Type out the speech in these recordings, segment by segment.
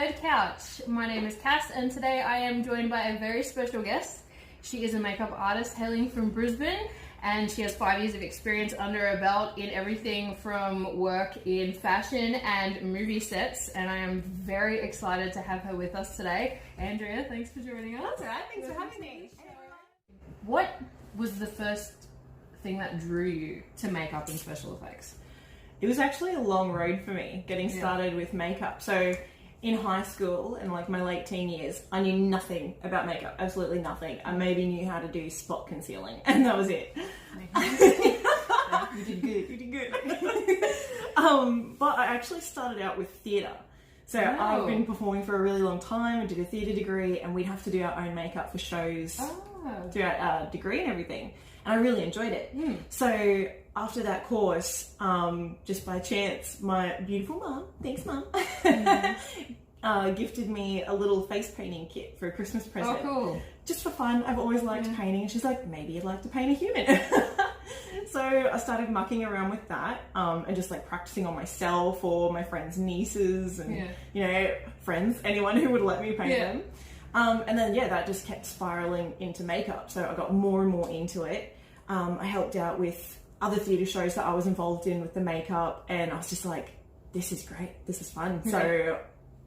Red Couch. My name is Cass, and today I am joined by a very special guest. She is a makeup artist hailing from Brisbane, and she has 5 years of experience under her belt in everything from work in fashion and movie sets, and I am very excited to have her with us today. Andrea, thanks for joining us. That's all right, thanks for having me. What was the first thing that drew you to makeup and special effects? It was actually a long road for me getting started with makeup. So in high school and like my late teen years, I knew nothing about makeup, absolutely nothing. I maybe knew how to do spot concealing and that was it. You did good. But I actually started out with theatre. So I've been performing for a really long time. I did a theatre degree and we'd have to do our own makeup for shows throughout our degree and everything. And I really enjoyed it. So after that course, just by chance, my beautiful mum, thanks mum, gifted me a little face painting kit for a Christmas present. Oh, cool. Just for fun. I've always liked painting. And she's like, maybe you'd like to paint a human. So I started mucking around with that and just like practicing on myself or my friends' nieces and, you know, friends, anyone who would let me paint them. And then, that just kept spiraling into makeup. So I got more and more into it. I helped out with other theatre shows that I was involved in with the makeup, and I was just like, this is great, this is fun. So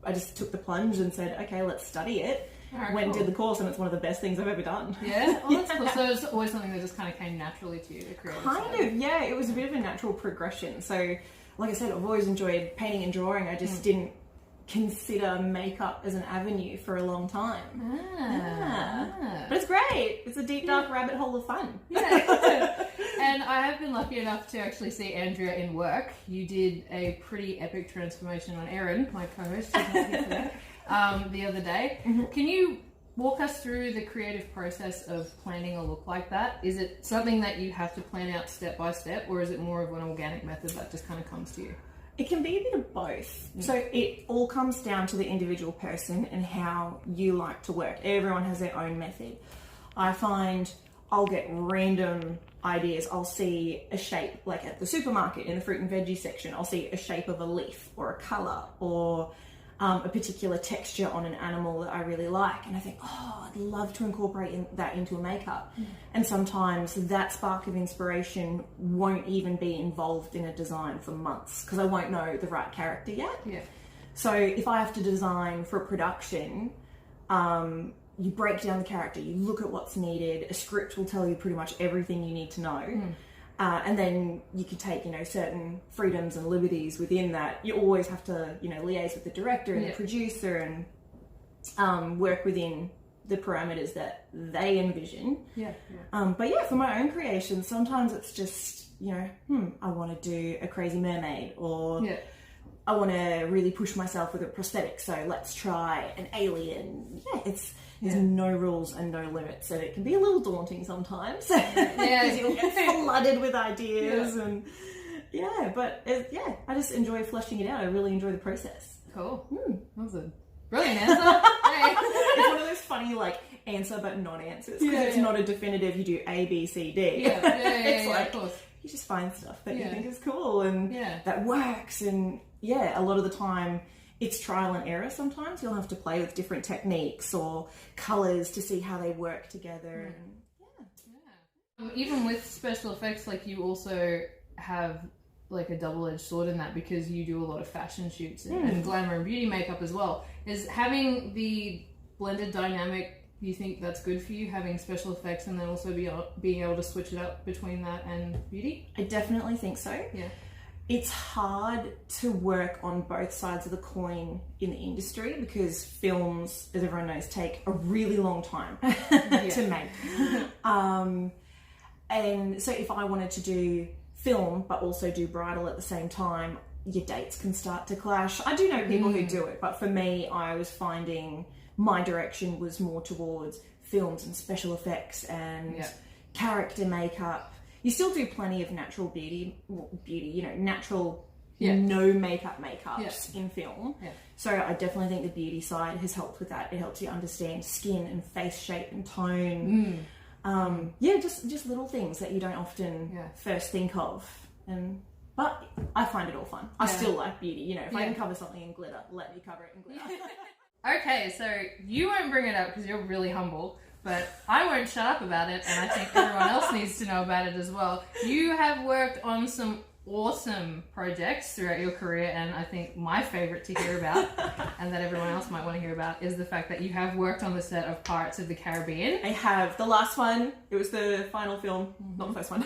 I just took the plunge and said, okay, let's study it. Went and did the course, and it's one of the best things I've ever done. Yeah? Oh, that's cool. So it's always something that just kind of came naturally to you, the creative side. It was a bit of a natural progression. So, like I said, I've always enjoyed painting and drawing. I just didn't consider makeup as an avenue for a long time. But it's great. It's a deep, dark rabbit hole of fun. And I have been lucky enough to actually see Andrea in work. You did a pretty epic transformation on Erin, my co-host, who's not here today, the other day. Can you walk us through the creative process of planning a look like that? Is it something that you have to plan out step by step, or is it more of an organic method that just kind of comes to you? It can be a bit of both. So it all comes down to the individual person and how you like to work. Everyone has their own method. I find I'll get random ideas. I'll see a shape, like at the supermarket in the fruit and veggie section, I'll see a shape of a leaf or a colour or a particular texture on an animal that I really like, and I think, I'd love to incorporate that into a makeup. And sometimes that spark of inspiration won't even be involved in a design for months because I won't know the right character yet. So if I have to design for a production, you break down the character, you look at what's needed, a script will tell you pretty much everything you need to know. And then you could take, certain freedoms and liberties within that. You always have to, liaise with the director and the producer and work within the parameters that they envision. But for my own creation, sometimes it's just, I want to do a crazy mermaid or I want to really push myself with a prosthetic. So let's try an alien. There's no rules and no limits, and it can be a little daunting sometimes. Because you'll get flooded with ideas and but I just enjoy fleshing it out. I really enjoy the process. Cool. That was a brilliant answer. It's one of those funny answer but non-answers because it's not a definitive. You do A, B, C, D. It's like of course. You just find stuff that you think is cool and that works, and a lot of the time. It's trial and error sometimes. You'll have to play with different techniques or colours to see how they work together. And, even with special effects, you also have a double-edged sword in that because you do a lot of fashion shoots and glamour and beauty makeup as well. Is having the blended dynamic, do you think that's good for you, having special effects and then also being able to switch it up between that and beauty? I definitely think so. It's hard to work on both sides of the coin in the industry because films, as everyone knows, take a really long time to make. And so if I wanted to do film but also do bridal at the same time, your dates can start to clash. I do know people who do it, but for me, I was finding my direction was more towards films and special effects and character makeup. You still do plenty of natural beauty, natural no makeup makeups in film. So I definitely think the beauty side has helped with that. It helps you understand skin and face shape and tone. Just little things that you don't often first think of. But I find it all fun. I Yeah. still like beauty. You know, if I Yeah. can cover something in glitter, let me cover it in glitter. Okay, so you won't bring it up because you're really humble, but I won't shut up about it, and I think everyone else needs to know about it as well. You have worked on some awesome projects throughout your career, and I think my favourite to hear about, and that everyone else might want to hear about, is the fact that you have worked on the set of Pirates of the Caribbean. I have. The last one, it was the final film, not the first one.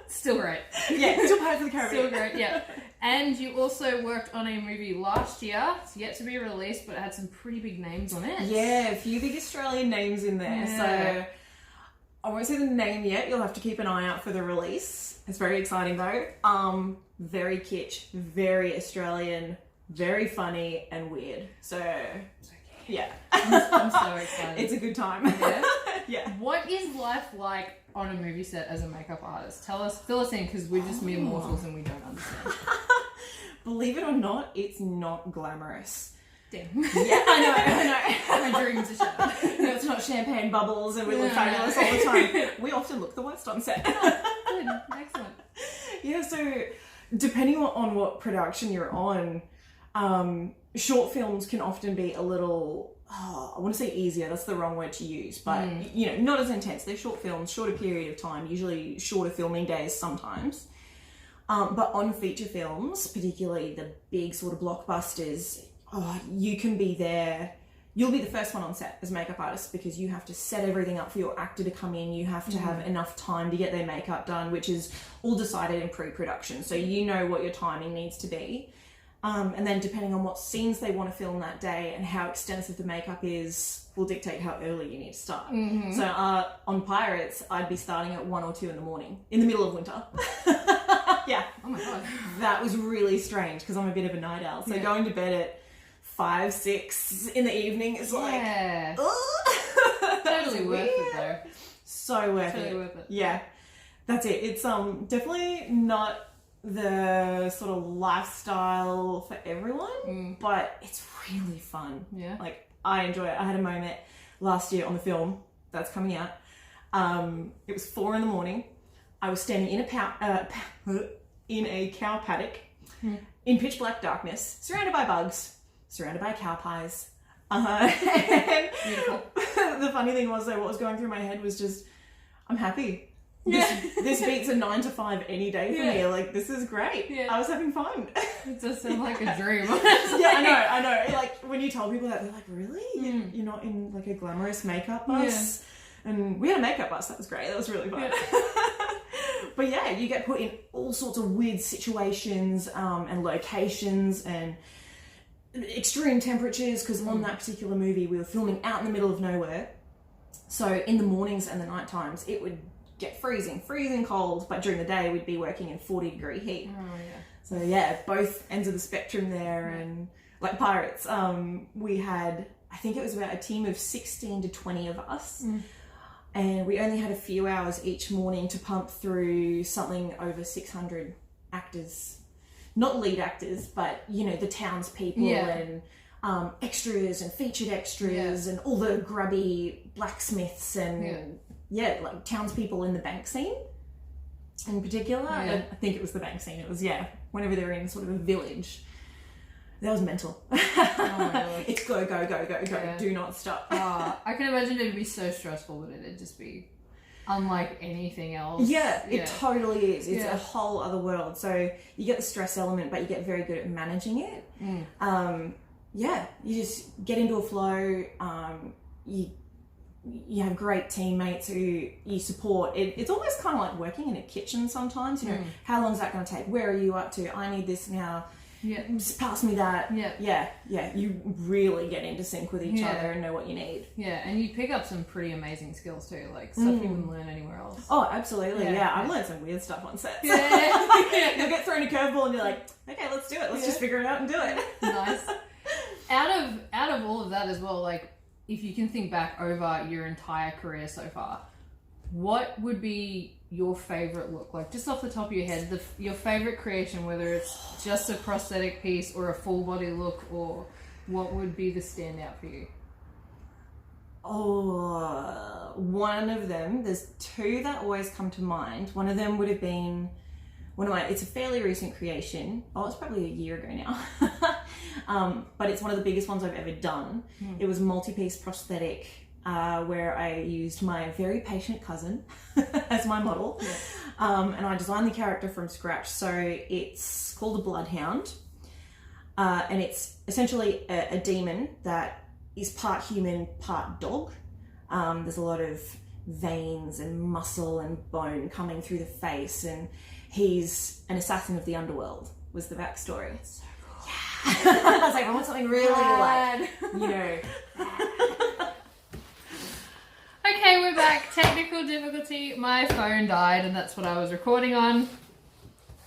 Still great. Yeah, still Pirates of the Caribbean. Still great, yeah. And you also worked on a movie last year. It's yet to be released, but it had some pretty big names on it. Yeah, a few big Australian names in there. Yeah. So I won't say the name yet. You'll have to keep an eye out for the release. It's very exciting though. Very kitsch, very Australian, very funny and weird. So yeah, I'm so excited. it's a good time. Yeah. Yeah. What is life like on a movie set as a makeup artist? Fill us in, because we're just mere mortals and we don't understand. Believe it or not, it's not glamorous. Damn. Yeah, I know. My dreams are shattered. No, it's not champagne bubbles and we look No. fabulous all the time. We often look the worst on set. Good, excellent. Yeah, so depending on what production you're on, short films can often be a little, I want to say easier, that's the wrong word to use, but you know, not as intense. They're short films, shorter period of time, usually shorter filming days sometimes. But on feature films, particularly the big sort of blockbusters, you can be there. You'll be the first one on set as makeup artist because you have to set everything up for your actor to come in. You have to have enough time to get their makeup done, which is all decided in pre-production. So you know what your timing needs to be. And then depending on what scenes they want to film that day and how extensive the makeup is will dictate how early you need to start. So on Pirates, I'd be starting at 1 or 2 in the morning in the middle of winter. Yeah. Oh my god. That was really strange because I'm a bit of a night owl. So going to bed at 5, 6 in the evening is Yeah. like Totally worth it though. so worth Totally it. worth it. Yeah, that's it. It's definitely not the sort of lifestyle for everyone, but it's really fun. Yeah. Like I enjoy it. I had a moment last year on the film that's coming out. It was 4 in the morning. I was standing in a cow paddock in pitch black darkness, surrounded by bugs, surrounded by cow pies. Beautiful. The funny thing was though, what was going through my head was just, I'm happy. Yeah. This beats a 9 to 5 any day for me. Like, this is great. Yeah. I was having fun. It does sound like a dream. Yeah, I know. Like, when you tell people that, they're like, really? You're not in, like, a glamorous makeup bus? Yeah. And we had a makeup bus. That was great. That was really fun. Yeah. But yeah, you get put in all sorts of weird situations and locations and extreme temperatures, because on that particular movie, we were filming out in the middle of nowhere. So in the mornings and the night times, it would get freezing cold, but during the day we'd be working in 40-degree heat. Oh yeah. So yeah, both ends of the spectrum there. And like Pirates, we had, I think it was about a team of 16 to 20 of us, and we only had a few hours each morning to pump through something over 600 actors, not lead actors, but you know, the townspeople and extras and featured extras and all the grubby blacksmiths and like townspeeple in the bank scene in particular. I think it was the bank scene. It was, whenever they're in sort of a village. That was mental. Oh my gosh. It's go. Yeah. Do not stop. I can imagine it'd be so stressful, but it'd just be unlike anything else. Yeah, it totally is. It's Yeah. a whole other world. So you get the stress element, but you get very good at managing it. You just get into a flow. You have great teammates who you support. It's almost kind of like working in a kitchen sometimes. You know, how long is that going to take? Where are you up to? I need this now. Yeah. Just pass me that. Yeah. You really get into sync with each other and know what you need. Yeah, and you pick up some pretty amazing skills too, like stuff you wouldn't learn anywhere else. Oh, absolutely. Yeah. Yeah, I've learned some weird stuff on sets. Yeah. You'll get thrown a curveball and you're like, okay, let's do it. Let's just figure it out and do it. Nice. Out of all of that as well, like if you can think back over your entire career so far, what would be your favorite look? Like just off the top of your head, your favorite creation, whether it's just a prosthetic piece or a full body look, or what would be the standout for you? Oh, one of them, there's two that always come to mind. One of them would have been it's a fairly recent creation. Oh, it's probably a year ago now. But it's one of the biggest ones I've ever done. It was a multi-piece prosthetic where I used my very patient cousin as my model. And I designed the character from scratch. So it's called a bloodhound. And it's essentially a demon that is part human, part dog. There's a lot of veins and muscle and bone coming through the face, and he's an assassin of the underworld, was the backstory. That's so cool. Yeah. I was like, I want something really like, you know. Okay, we're back. Technical difficulty. My phone died, and that's what I was recording on.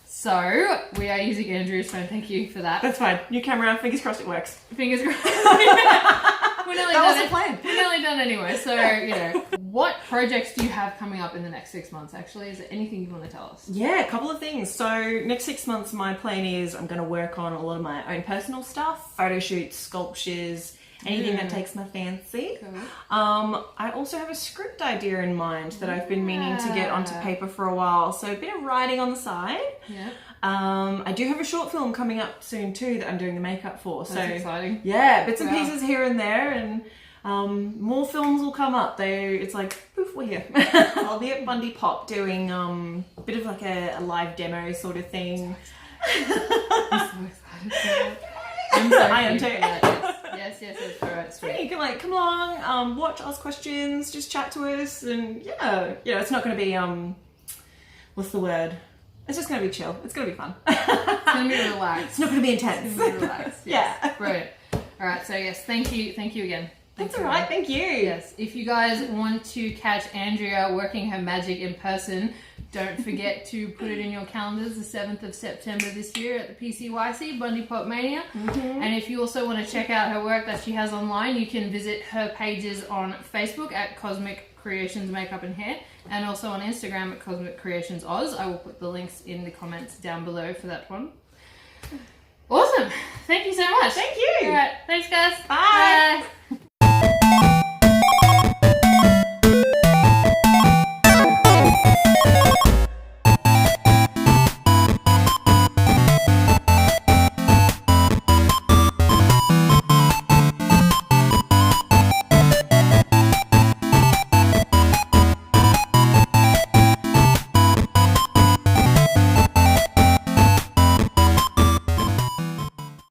So, we are using Andrew's phone. Thank you for that. That's fine. New camera. Fingers crossed it works. Fingers crossed. We're nearly That done. was the plan. We're nearly done anyway. So, you know, what projects do you have coming up in the next 6 months, actually? Is there anything you want to tell us? Yeah, a couple of things. So next 6 months, my plan is I'm going to work on a lot of my own personal stuff, photo shoots, sculptures, anything that takes my fancy. Cool. I also have a script idea in mind that I've been meaning to get onto paper for a while. So a bit of writing on the side. Yeah. I do have a short film coming up soon too that I'm doing the makeup for. That's exciting. Yeah, bits and pieces here and there, and more films will come up. It's like, poof, we're here. I'll be at Bundy Pop doing a bit of like a live demo sort of thing. I'm so excited for that. I'm so I am keen too. for that. Yes. All right, sweet. Yeah, you can like come along, watch, ask questions, just chat to us, and yeah, it's not going to be what's the word? It's just going to be chill. It's going to be fun. It's going to be relaxed. It's not going to be intense. It's going to be relaxed. Yes. Yeah. Brilliant. All right, so yes, thank you again. That's all right. Thank you. Yes, if you guys want to catch Andrea working her magic in person, don't forget to put it in your calendars, the 7th of September this year at the PCYC, Bundy Pop Mania. And if you also want to check out her work that she has online, you can visit her pages on Facebook at Cozmic Creations Makeup and Hair, and also on Instagram at Cosmic Creations Oz. I will put the links in the comments down below for that one. Awesome. Thank you so much. Thank you. All right. Thanks, guys. Bye. Bye.